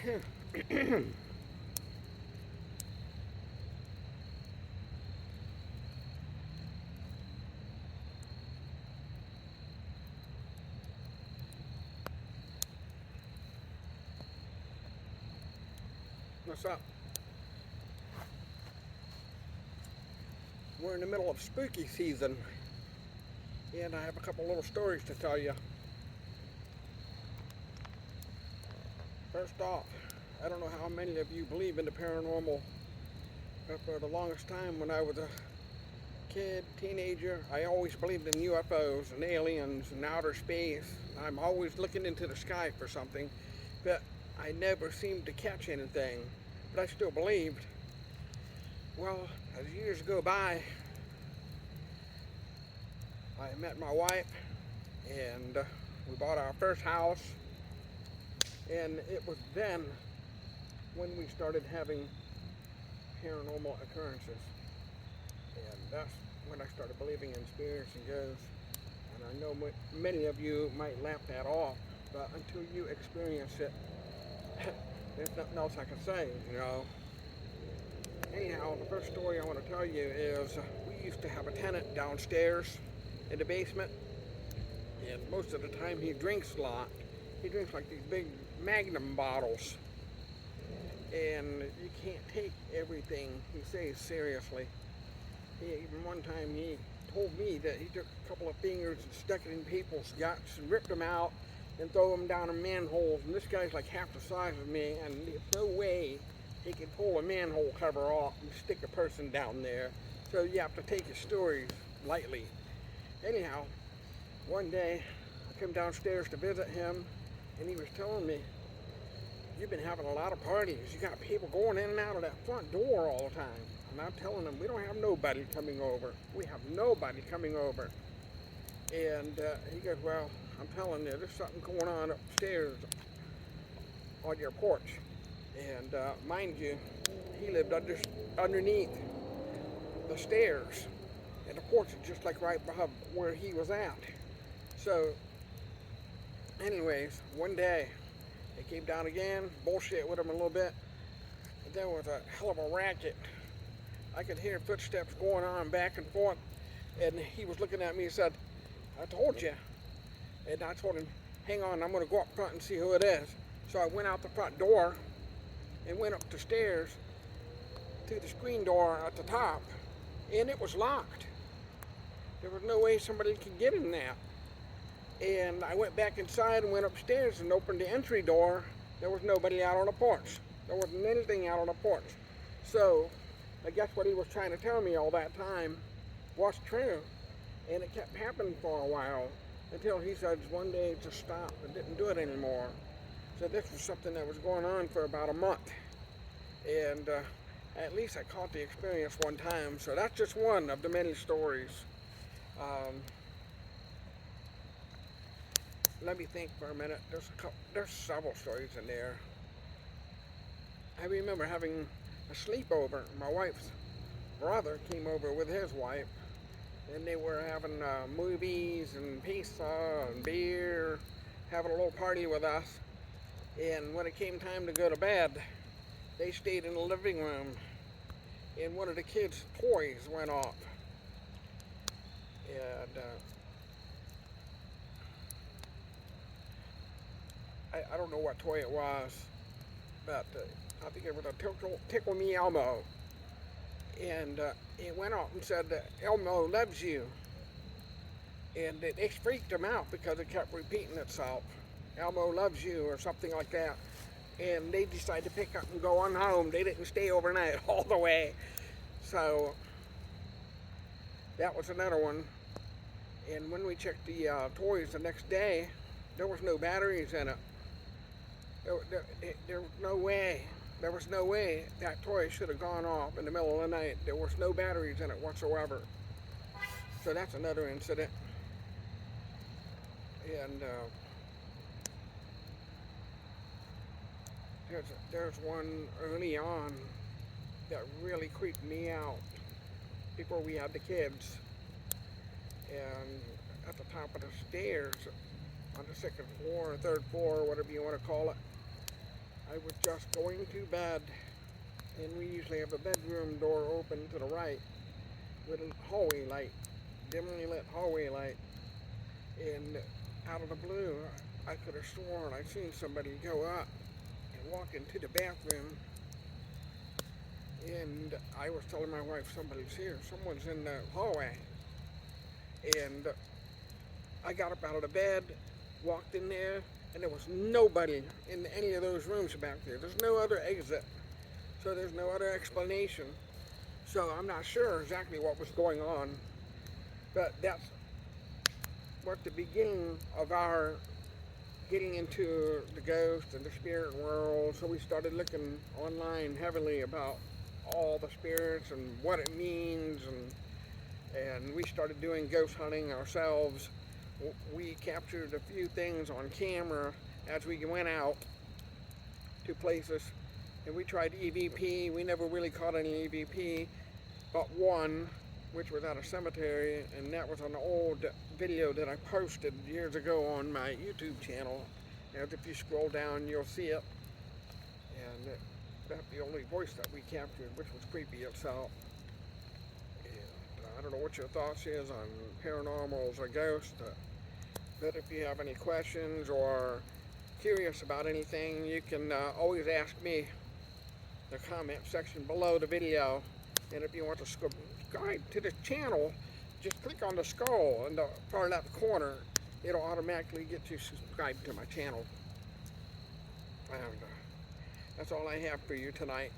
What's up? We're in the middle of spooky season, and I have a couple little stories to tell you. First off, I don't know how many of you believe in the paranormal, but for the longest time when I was a kid, teenager, I always believed in UFOs and aliens and outer space. I'm always looking into the sky for something, but I never seemed to catch anything. But I still believed. Well, as years go by, I met my wife, and we bought our first house, and it was then when we started having paranormal occurrences. And that's when I started believing in spirits and ghosts. And I know many of you might laugh that off, but until you experience it, there's nothing else I can say, you know. Anyhow, the first story I want to tell you is we used to have a tenant downstairs in the basement, and most of the time he drinks a lot. He drinks like these big Magnum bottles, and you can't take everything he says seriously. Even one time he told me that he took a couple of fingers and stuck it in people's guts and ripped them out and throw them down in manholes, and this guy's like half the size of me, and there's no way he can pull a manhole cover off and stick a person down there. So you have to take his stories lightly. Anyhow, one day I came downstairs to visit him, and he was telling me, "You've been having a lot of parties. You got people going in and out of that front door all the time." And I'm telling him, "We don't have nobody coming over. We have nobody coming over." And he goes, "Well, I'm telling you, there's something going on upstairs on your porch." And mind you, he lived underneath the stairs, and the porch is just like right above where he was at. So, anyways, one day he came down again, bullshit with him a little bit. And there was a hell of a racket. I could hear footsteps going on back and forth, and he was looking at me and said, "I told you." And I told him, "Hang on, I'm going to go up front and see who it is." So I went out the front door and went up the stairs to the screen door at the top, and it was locked. There was no way somebody could get in there. And I went back inside and went upstairs and opened the entry door. There was nobody out on the porch. There wasn't anything out on the porch. So I guess what he was trying to tell me all that time was true. And it kept happening for a while until he said one day it just stopped and didn't do it anymore. So this was something that was going on for about a month. And at least I caught the experience one time. So that's just one of the many stories. Let me think for a minute. There's several stories in there. I remember having a sleepover. My wife's brother came over with his wife, and they were having movies and pizza and beer, having a little party with us. And when it came time to go to bed, they stayed in the living room, and one of the kids' toys went off. And I don't know what toy it was, but I think it was a Tickle Me Elmo. And it went off and said, "Elmo loves you." And it freaked him out because it kept repeating itself. "Elmo loves you," or something like that. And they decided to pick up and go on home. They didn't stay overnight all the way. So that was another one. And when we checked the toys the next day, there was no batteries in it. There was no way. There was no way that toy should have gone off in the middle of the night. There was no batteries in it whatsoever. So that's another incident. And there's one early on that really creeped me out before we had the kids. And at the top of the stairs, on the second floor or third floor, whatever you want to call it, I was just going to bed, and we usually have a bedroom door open to the right with a hallway light, dimly lit hallway light. And out of the blue, I could have sworn I seen somebody go up and walk into the bathroom. And I was telling my wife, somebody's here, someone's in the hallway. And I got up out of the bed, walked in there, and there was nobody in any of those rooms back there. There's no other exit, so there's no other explanation. So I'm not sure exactly what was going on, but that's what the beginning of our getting into the ghost and the spirit world. So we started looking online heavily about all the spirits and what it means, and we started doing ghost hunting ourselves. We captured a few things on camera as we went out to places, and we tried EVP. We never really caught any EVP, but one, which was at a cemetery, and that was an old video that I posted years ago on my YouTube channel. And if you scroll down, you'll see it. And that's the only voice that we captured, which was creepy itself. And I don't know what your thoughts is on paranormals or ghosts, but if you have any questions or curious about anything, you can always ask me in the comment section below the video. And if you want to subscribe to the channel, just click on the skull in the far left corner. It'll automatically get you subscribed to my channel. And that's all I have for you tonight.